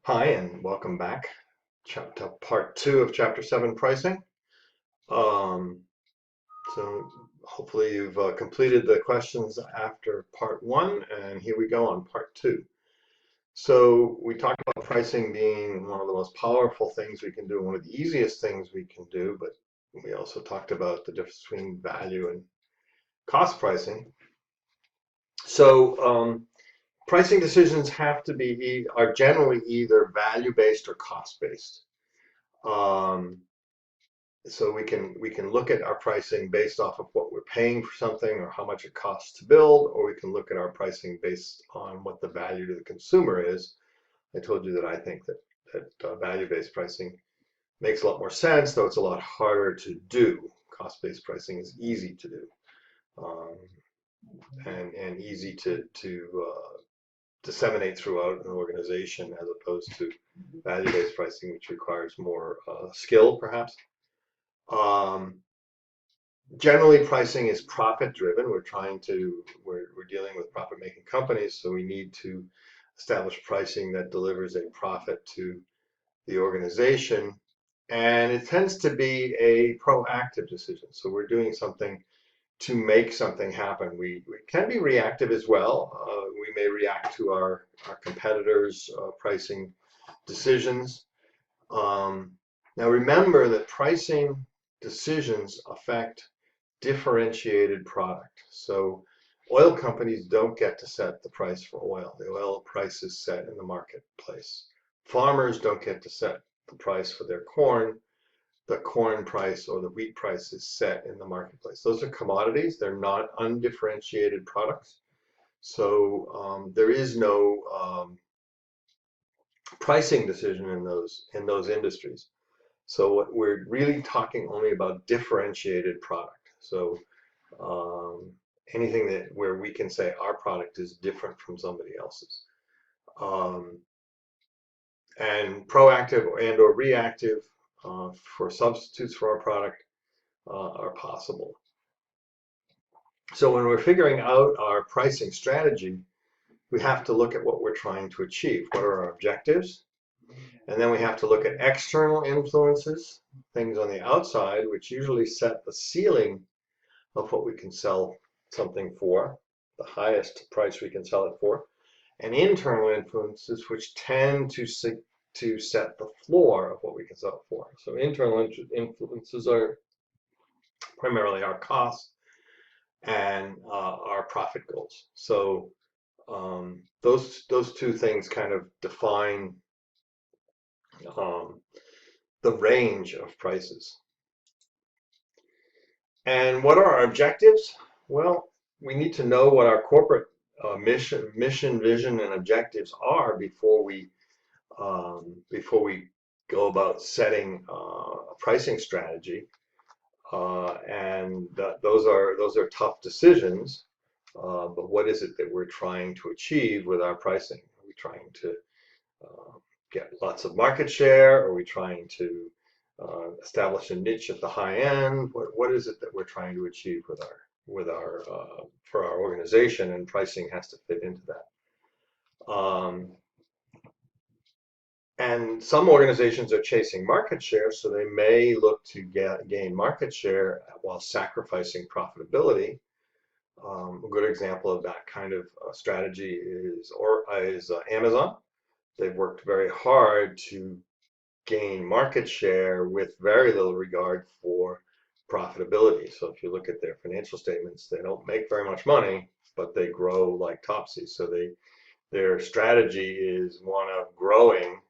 Hi, and welcome back to part two of chapter seven, pricing. Um, so hopefully you've completed the questions after part one, and here we go on part two. So we talked about pricing being one of the most powerful things we can do, one of the easiest things we can do, but we also talked about the difference between value and cost pricing. So pricing decisions are generally either value-based or cost-based. Um, so we can look at our pricing based off of what we're paying for something or how much it costs to build, or we can look at our pricing based on what the value to the consumer is. I told you that I think that value-based pricing makes a lot more sense, though it's a lot harder to do. Cost-based pricing is easy to do, um, and easy to disseminate throughout an organization, as opposed to value-based pricing, which requires more skill, perhaps. Um, Generally, pricing is profit driven. We're dealing with profit making companies, so we need to establish pricing that delivers a profit to the organization. And it tends to be a proactive decision. So we're doing something to make something happen. We can be reactive as well. We may react to our competitors' pricing decisions. Um, Now remember that pricing decisions affect differentiated product. So oil companies don't get to set the price for oil. The oil price is set in the marketplace. Farmers don't get to set the price for their corn. The corn price or the wheat price is set in the marketplace. Those are commodities. They're not undifferentiated products. So there is no pricing decision in those industries. So what we're really talking only about differentiated product. So um, anything that where we can say our product is different from somebody else's. Um, and proactive and or reactive for substitutes for our product are possible. So when we're figuring out our pricing strategy, we have to look at what we're trying to achieve. What are our objectives? And then we have to look at external influences, things on the outside, which usually set the ceiling of what we can sell something for, the highest price we can sell it for, and internal influences, which tend to set the floor of what we can sell it for. So internal influences are primarily our costs and our profit goals. So those two things kind of define um, the range of prices. And what are our objectives? Well, we need to know what our corporate mission, vision, and objectives are before we go about setting a pricing strategy. And those are tough decisions. But what is it that we're trying to achieve with our pricing? Are we trying to uh, get lots of market share? Are we trying to establish a niche at the high end? What is it that we're trying to achieve with our for our organization? And pricing has to fit into that. And some organizations are chasing market share, so they may look to gain market share while sacrificing profitability. A good example of that kind of strategy is Amazon. They've worked very hard to gain market share with very little regard for profitability. So if you look at their financial statements, they don't make very much money, but they grow like Topsy. So their strategy is one of growing,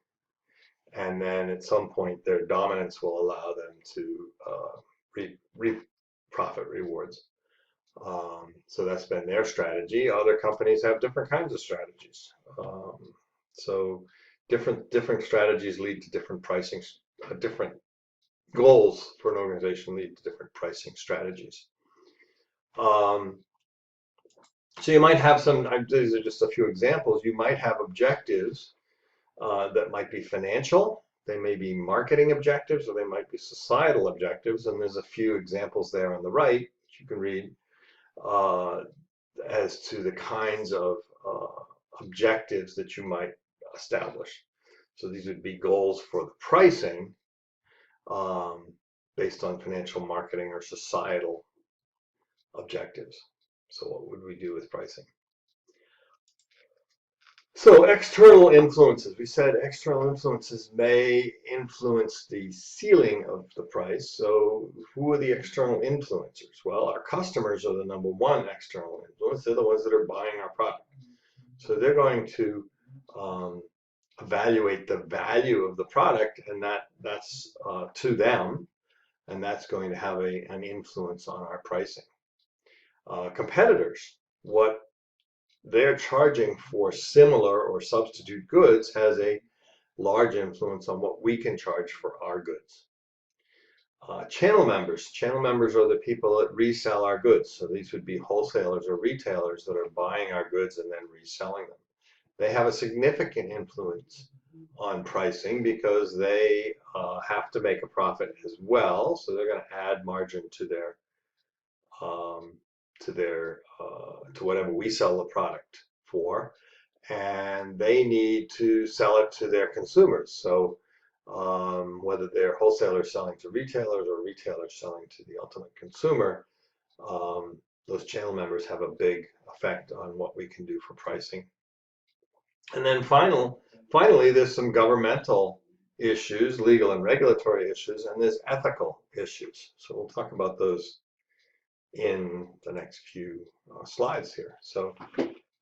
and then at some point their dominance will allow them to reap profit rewards. So that's been their strategy. Other companies have different kinds of strategies. So different strategies lead to different pricing, different goals for an organization lead to different pricing strategies. Um, so you might have these are just a few examples. You might have objectives that might be financial. They may be marketing objectives, or they might be societal objectives. And there's a few examples there on the right that you can read uh, as to the kinds of objectives that you might establish. So these would be goals for the pricing based on financial, marketing, or societal objectives. So what would we do with pricing? So external influences, we said external influences may influence the ceiling of the price. So who are the external influencers? Well, our customers are the number one external influence. They're the ones that are buying our product. So they're going to evaluate the value of the product, and that's to them, and that's going to have an influence on our pricing. Competitors, what they're charging for similar or substitute goods has a large influence on what we can charge for our goods. Channel members are the people that resell our goods. So these would be wholesalers or retailers that are buying our goods and then reselling them. They have a significant influence on pricing because they have to make a profit as well. So they're going to add margin to whatever we sell the product for, and they need to sell it to their consumers. So whether they're wholesalers selling to retailers or retailers selling to the ultimate consumer, those channel members have a big effect on what we can do for pricing. And then finally, there's some governmental issues, legal and regulatory issues, and there's ethical issues. So we'll talk about those in the next few slides here. So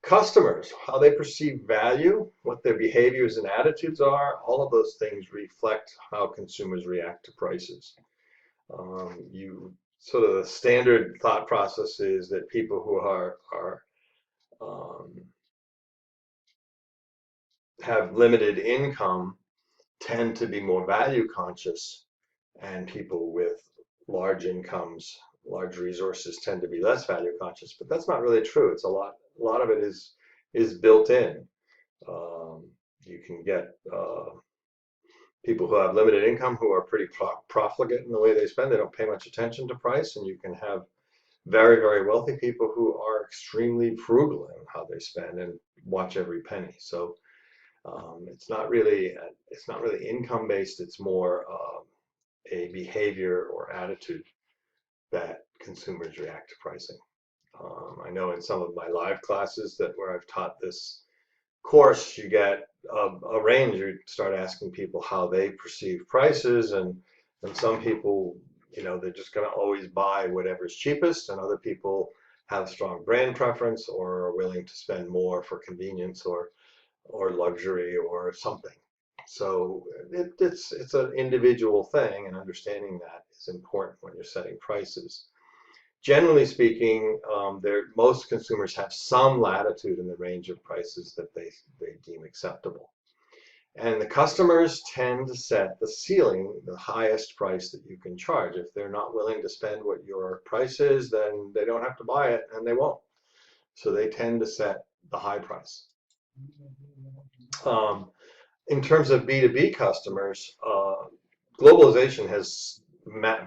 customers, how they perceive value, what their behaviors and attitudes are, all of those things reflect how consumers react to prices. Sort of the standard thought process is that people who have limited income tend to be more value conscious, and people with large incomes, large resources tend to be less value conscious. But that's not really true. It's a lot of it is built in. You can get people who have limited income who are pretty profligate in the way they spend. They don't pay much attention to price, and you can have very, very wealthy people who are extremely frugal in how they spend and watch every penny. So it's not really income based. It's more a behavior or attitude that consumers react to pricing. I know in some of my live classes where I've taught this course, you get a range. You start asking people how they perceive prices, and some people, they're just going to always buy whatever's cheapest, and other people have strong brand preference or are willing to spend more for convenience or luxury or something. So it's an individual thing, and understanding that is important when you're setting prices. Generally speaking, most consumers have some latitude in the range of prices that they deem acceptable. And the customers tend to set the ceiling, the highest price that you can charge. If they're not willing to spend what your price is, then they don't have to buy it, and they won't. So they tend to set the high price. In terms of B2B customers, globalization has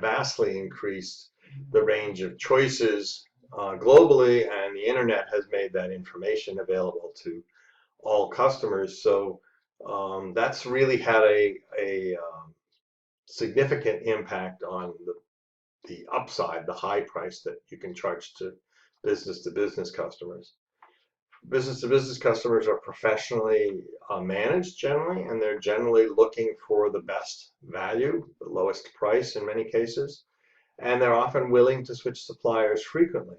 vastly increased the range of choices globally, and the internet has made that information available to all customers. So that's really had a significant impact on the upside, the high price that you can charge to business customers. Business-to-business customers are professionally managed generally, and they're generally looking for the best value, the lowest price in many cases, and they're often willing to switch suppliers frequently.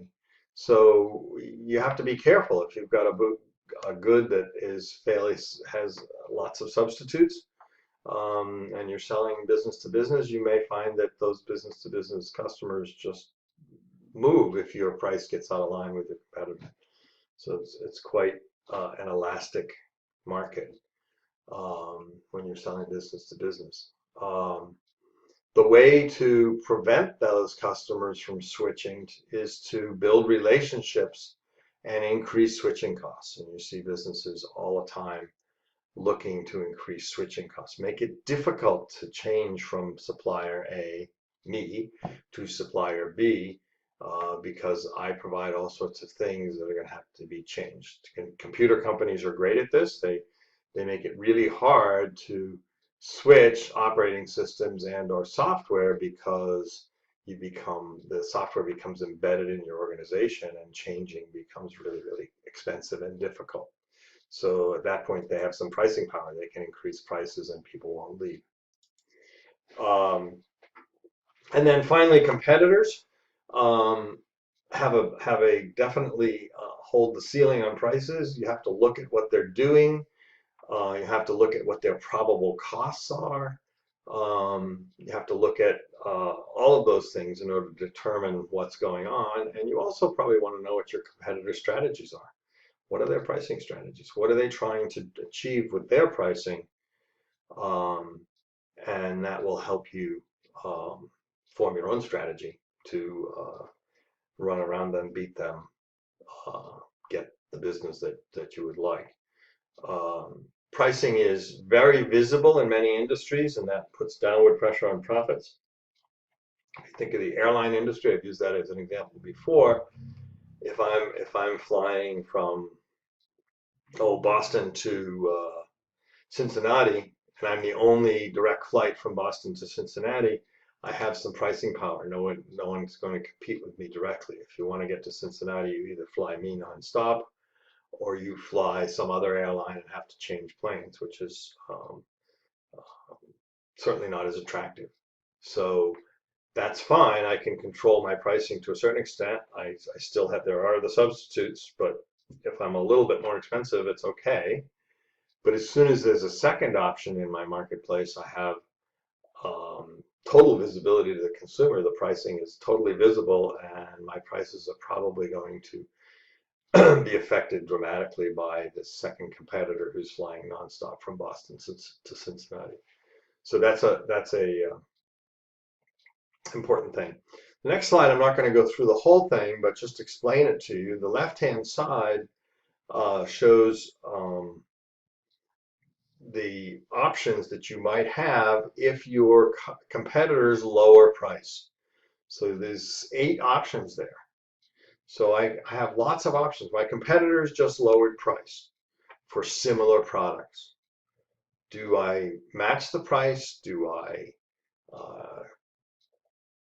So you have to be careful if you've got a good that has lots of substitutes, and you're selling business to business. You may find that those business to business customers just move if your price gets out of line with your competitor. So it's quite an elastic market when you're selling business to business. The way to prevent those customers from switching is to build relationships and increase switching costs. And you see businesses all the time looking to increase switching costs. Make it difficult to change from supplier A, me, to supplier B, because I provide all sorts of things that are going to have to be changed. Computer companies are great at this. they make it really hard to switch operating systems and or software because the software becomes embedded in your organization, and changing becomes really, really expensive and difficult. So at that point, they have some pricing power. They can increase prices and people won't leave. And then finally, competitors have a definitely hold the ceiling on prices. You have to look at what they're doing. You have to look at what their probable costs are. You have to look at all of those things in order to determine what's going on. And you also probably want to know what your competitor strategies are. What are their pricing strategies? What are they trying to achieve with their pricing? And that will help you form your own strategy to run around them, beat them, get the business that you would like. Pricing is very visible in many industries, and that puts downward pressure on profits. If you think of the airline industry, I've used that as an example before. If I'm flying from Boston to Cincinnati, and I'm the only direct flight from Boston to Cincinnati, I have some pricing power. No one's going to compete with me directly. If you want to get to Cincinnati, you either fly me nonstop, or you fly some other airline and have to change planes, which is certainly not as attractive. So that's fine. I can control my pricing to a certain extent. I still have, there are the substitutes, but if I'm a little bit more expensive, it's okay. But as soon as there's a second option in my marketplace, I have total visibility to the consumer. The pricing is totally visible, and my prices are probably going to be affected dramatically by this second competitor who's flying nonstop from Boston to Cincinnati. So that's a important thing. The next slide, I'm not going to go through the whole thing, but just explain it to you. The left-hand side shows the options that you might have if your competitors lower price. So there's 8 options there. So I have lots of options. My competitors just lowered price for similar products. Do I match the price? Do I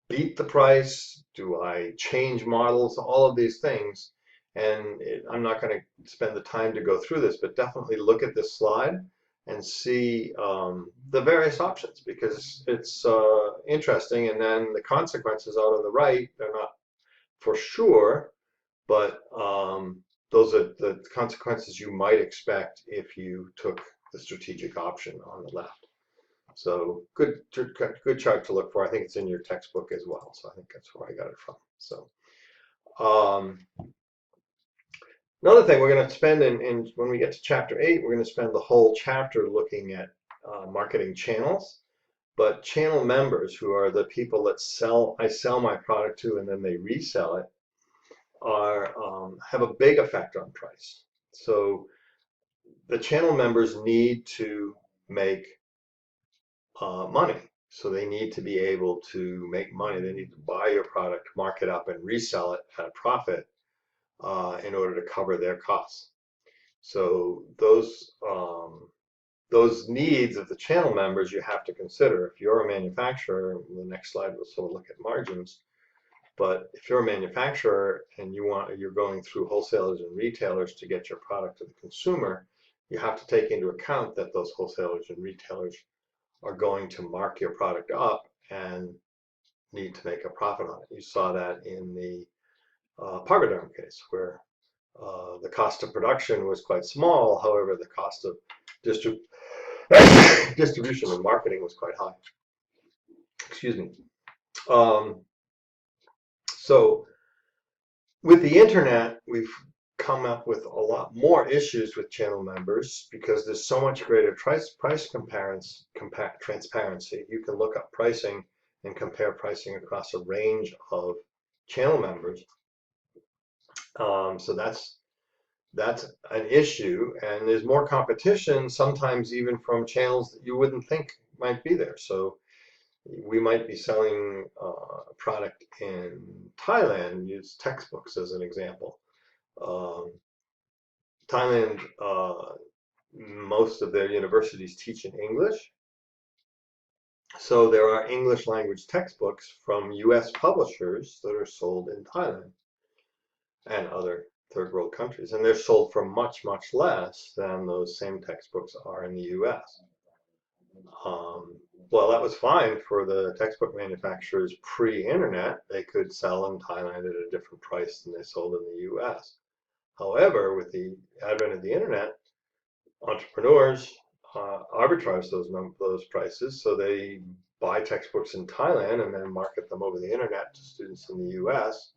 beat the price? Do I change models? All of these things. And I'm not going to spend the time to go through this, but definitely look at this slide and see the various options, because it's interesting. And then the consequences out on the right, they're not for sure, but those are the consequences you might expect if you took the strategic option on the left. So good chart to look for. I think it's in your textbook as well, so I think that's where I got it from. So another thing we're going to spend when we get to chapter 8, we're going to spend the whole chapter looking at marketing channels. But channel members, who are the people that I sell my product to and then they resell it, have a big effect on price. So the channel members need to make money. So they need to be able to make money. They need to buy your product, mark it up, and resell it at a profit in order to cover their costs. So those needs of the channel members you have to consider. If you're a manufacturer, the next slide will sort of look at margins. But if you're a manufacturer and you're going through wholesalers and retailers to get your product to the consumer, you have to take into account that those wholesalers and retailers are going to mark your product up and need to make a profit on it. You saw that in the Pargaderm case, where the cost of production was quite small. However, the cost of distribution and marketing was quite high. Excuse me. So with the internet, we've come up with a lot more issues with channel members because there's so much greater price transparency. You can look up pricing and compare pricing across a range of channel members. So that's an issue, and there's more competition sometimes even from channels that you wouldn't think might be there. So we might be selling a product in Thailand, use textbooks as an example. Thailand most of their universities teach in English. So there are English language textbooks from US publishers that are sold in Thailand and other third world countries. And they're sold for much, much less than those same textbooks are in the US. Well, that was fine for the textbook manufacturers pre-internet. They could sell in Thailand at a different price than they sold in the US. However, with the advent of the internet, entrepreneurs arbitrage those prices, so they buy textbooks in Thailand and then market them over the internet to students in the US,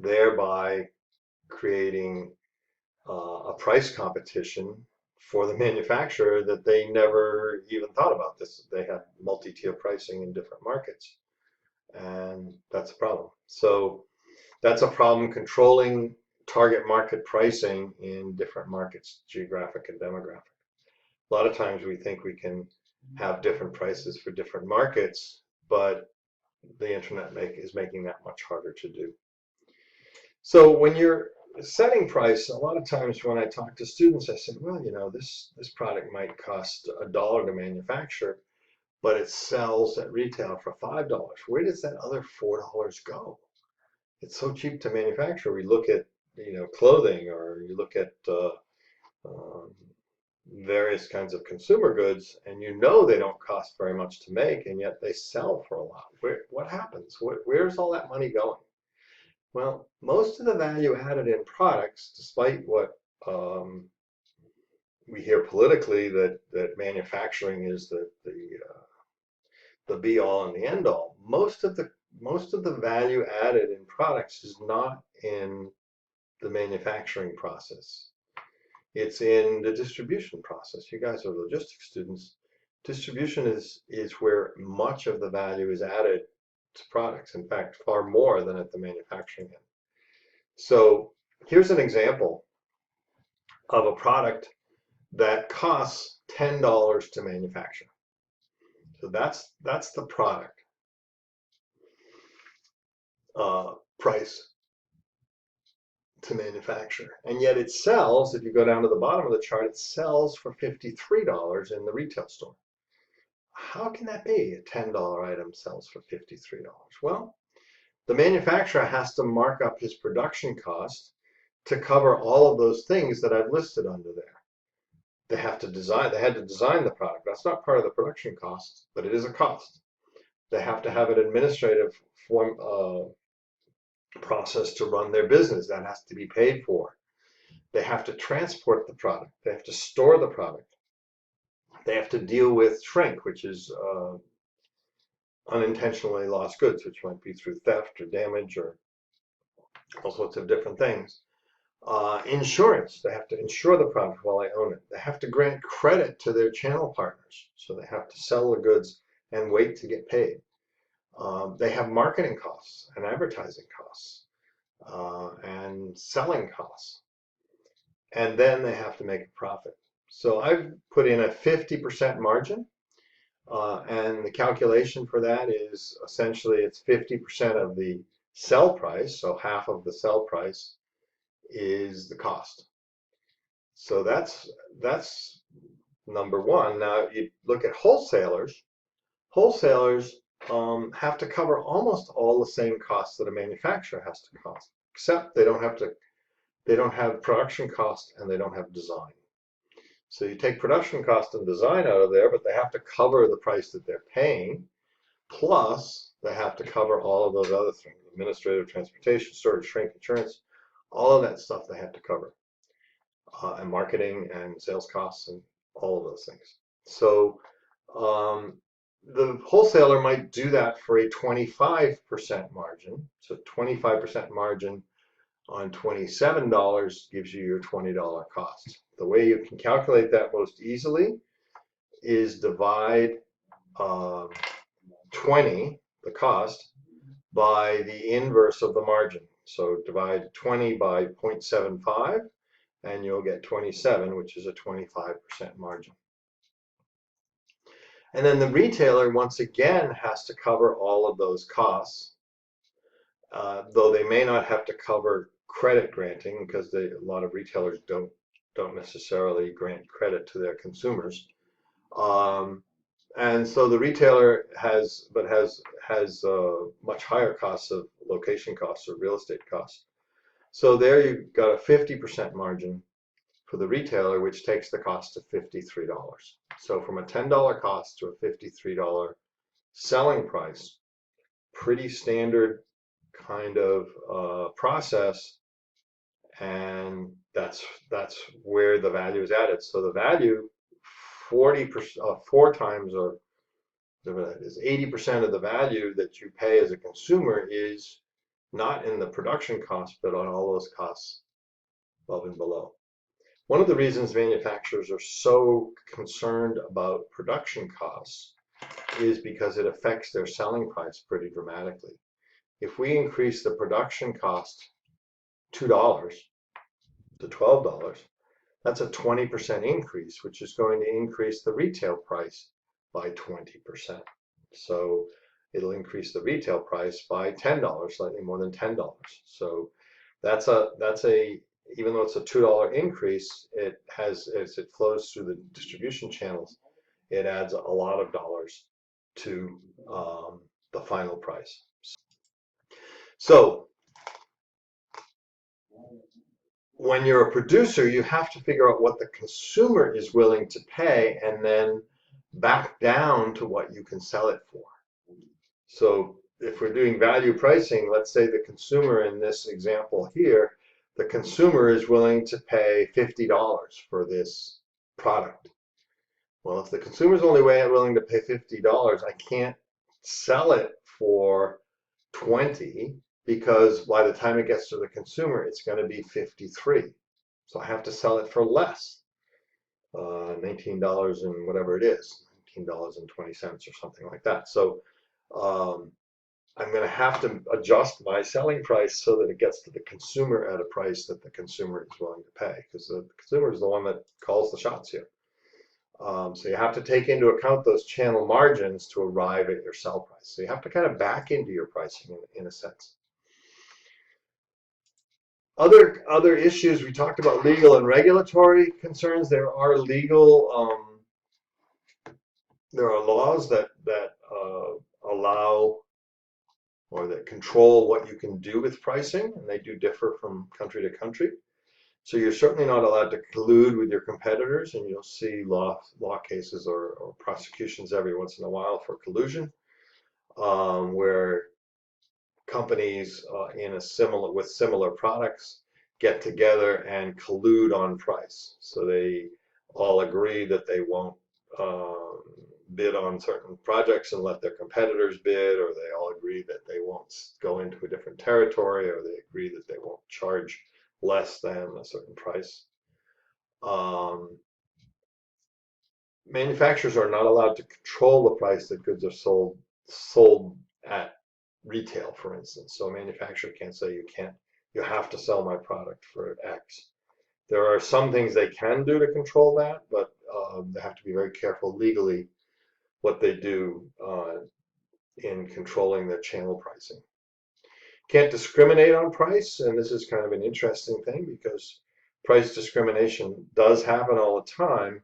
thereby creating a price competition for the manufacturer that they never even thought about. This, they have multi-tier pricing in different markets, and that's a problem. So that's a problem, controlling target market pricing in different markets, geographic and demographic. A lot of times we think we can have different prices for different markets, but the internet is making that much harder to do. So when you're setting price, a lot of times when I talk to students, I say, well, you know, this product might cost $1 to manufacture, but it sells at retail for $5. Where does that other $4 go? It's so cheap to manufacture. We look at, you know, clothing, or you look at various kinds of consumer goods, and you know they don't cost very much to make, and yet they sell for a lot. What happens? Where's all that money going? Well, most of the value added in products, despite what we hear politically, that manufacturing is the be all and the end all. Most of the value added in products is not in the manufacturing process. It's in the distribution process. You guys are logistics students. Distribution is where much of the value is added to products. In fact, far more than at the manufacturing end. So here's an example of a product that costs $10 to manufacture. So that's the product price to manufacture. And yet it sells, if you go down to the bottom of the chart, it sells for $53 in the retail store. How can that be? A $10 item sells for $53. Well, the manufacturer has to mark up his production cost to cover all of those things that I've listed under there. They had to design the product. That's not part of the production cost, but it is a cost. They have to have an administrative process to run their business. That has to be paid for. They have to transport the product. They have to store the product. They have to deal with shrink, which is unintentionally lost goods, which might be through theft or damage or all sorts of different things. Insurance, they have to insure the product while I own it. They have to grant credit to their channel partners, so they have to sell the goods and wait to get paid. They have marketing costs and advertising costs and selling costs, and then they have to make a profit. So I've put in a 50% margin, and the calculation for that is essentially it's 50% of the sell price, so half of the sell price is the cost. So that's number one. Now you look at wholesalers. Wholesalers have to cover almost all the same costs that a manufacturer has to cost, except they don't have production cost and they don't have design. So you take production cost and design out of there, but they have to cover the price that they're paying, plus they have to cover all of those other things: administrative, transportation, storage, shrink, insurance. All of that stuff they have to cover, and marketing and sales costs and all of those things. So the wholesaler might do that for a 25% margin. So 25% margin on $27 gives you your $20 cost. The way you can calculate that most easily is divide 20, the cost, by the inverse of the margin. So divide 20 by 0.75 and you'll get 27, which is a 25% margin. And then the retailer, once again, has to cover all of those costs, though they may not have to cover credit granting, because a lot of retailers don't don't necessarily grant credit to their consumers. And so the retailer has much higher costs of location costs or real estate costs. So there you've got a 50% margin for the retailer, which takes the cost to $53. So from a $10 cost to a $53 selling price, pretty standard kind of process, and that's where the value is added. So the value 40%, 4 times, or whatever that is, 80% of the value that you pay as a consumer is not in the production cost, but on all those costs above and below. One of the reasons manufacturers are so concerned about production costs is because it affects their selling price pretty dramatically. If we increase the production cost $2 to $12, that's a 20% increase, which is going to increase the retail price by 20%. So it'll increase the retail price by $10, slightly more than $10. So that's a even though it's a $2 increase, it has, as it flows through the distribution channels, it adds a lot of dollars to the final price. So when you're a producer, you have to figure out what the consumer is willing to pay and then back down to what you can sell it for. So if we're doing value pricing, let's say the consumer in this example here, the consumer is willing to pay $50 for this product. Well, if the consumer is only willing to pay $50, I can't sell it for $20, because by the time it gets to the consumer, it's going to be $53. So I have to sell it for less, $19 and whatever it is, $19.20 or something like that. So I'm going to have to adjust my selling price so that it gets to the consumer at a price that the consumer is willing to pay, because the consumer is the one that calls the shots here. So you have to take into account those channel margins to arrive at your sell price. So you have to kind of back into your pricing in a sense. Other issues, we talked about legal and regulatory concerns. There are laws that allow or that control what you can do with pricing, and they do differ from country to country. So you're certainly not allowed to collude with your competitors, and you'll see law cases or prosecutions every once in a while for collusion, where companies with similar products get together and collude on price. So they all agree that they won't bid on certain projects and let their competitors bid, or they all agree that they won't go into a different territory, or they agree that they won't charge less than a certain price. Manufacturers are not allowed to control the price that goods are sold at retail, for instance. So a manufacturer can't say you have to sell my product for X. There are some things they can do to control that, but they have to be very careful legally what they do in controlling their channel pricing. Can't discriminate on price, and this is kind of an interesting thing because price discrimination does happen all the time.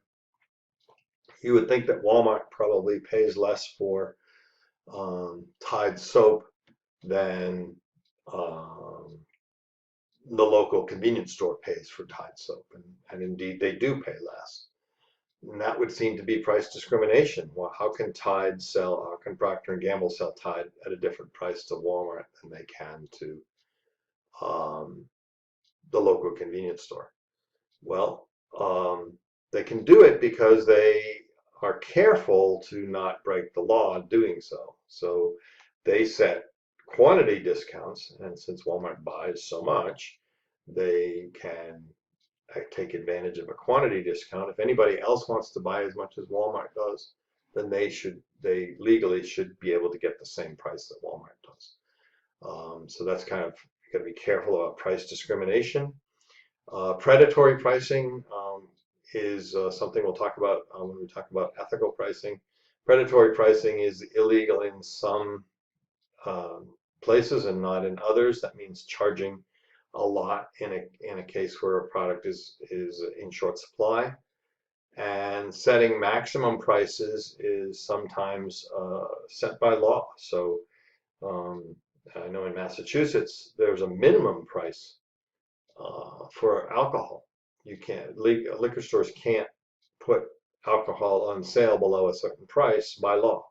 You would think that Walmart probably pays less for Tide soap than the local convenience store pays for Tide soap, and indeed they do pay less. And that would seem to be price discrimination. Well, how can Procter & Gamble sell Tide at a different price to Walmart than they can to the local convenience store? Well, they can do it because they are careful to not break the law doing so. So they set quantity discounts, and since Walmart buys so much, they can take advantage of a quantity discount. If anybody else wants to buy as much as Walmart does, then they legally should be able to get the same price that Walmart does. So that's kind of, you got to be careful about price discrimination. Predatory pricing is something we'll talk about when we talk about ethical pricing. Predatory pricing is illegal in some places and not in others. That means charging a lot in a case where a product is in short supply. And setting maximum prices is sometimes set by law. So I know in Massachusetts there's a minimum price for alcohol. You can't, liquor stores can't put alcohol on sale below a certain price by law.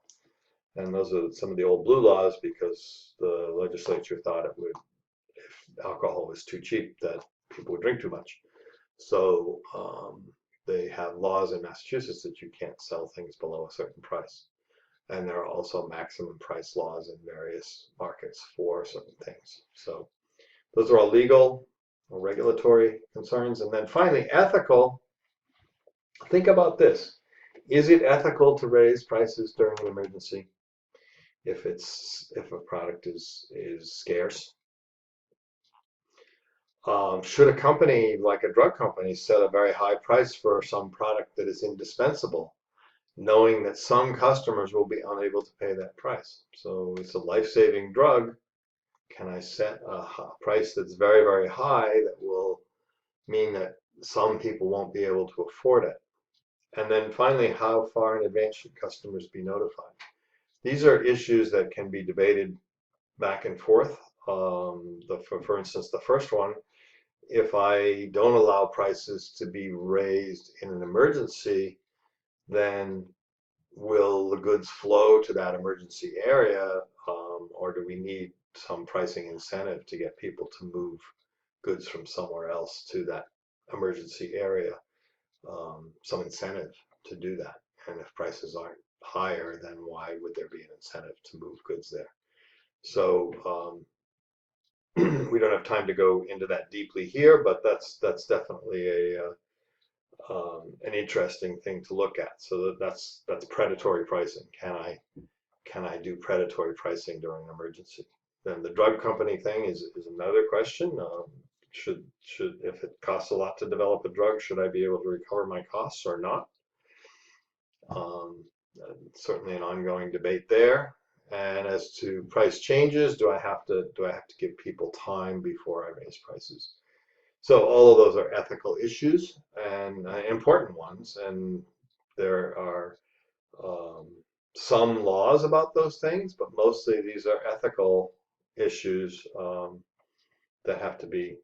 And those are some of the old blue laws because the legislature thought it would, if alcohol was too cheap, that people would drink too much. So they have laws in Massachusetts that you can't sell things below a certain price. And there are also maximum price laws in various markets for certain things. So those are all legal or regulatory concerns. And then finally, ethical. Think about this. Is it ethical to raise prices during an emergency if a product is scarce? Should a company like a drug company set a very high price for some product that is indispensable, knowing that some customers will be unable to pay that price? So it's a life-saving drug. Can I set a price that's very, very high that will mean that some people won't be able to afford it? And then finally, how far in advance should customers be notified? These are issues that can be debated back and forth. For instance, the first one, if I don't allow prices to be raised in an emergency, then will the goods flow to that emergency area, or do we need some pricing incentive to get people to move goods from somewhere else to that emergency area? Some incentive to do that. And if prices aren't higher, then why would there be an incentive to move goods there? So we don't have time to go into that deeply here, but that's definitely an interesting thing to look at. So that's predatory pricing. Can I do predatory pricing during an emergency? Then the drug company thing is another question. Should if it costs a lot to develop a drug, should I be able to recover my costs or not? Certainly an ongoing debate there. And as to price changes, do I have to give people time before I raise prices? So all of those are ethical issues and important ones, and there are some laws about those things, but mostly these are ethical issues that have to be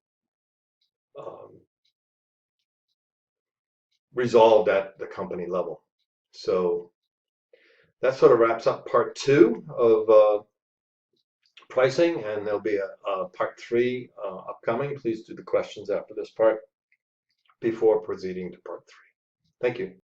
resolved at the company level. So that sort of wraps up part 2 of pricing, and there'll be a part 3 upcoming. Please do the questions after this part before proceeding to part 3. Thank you.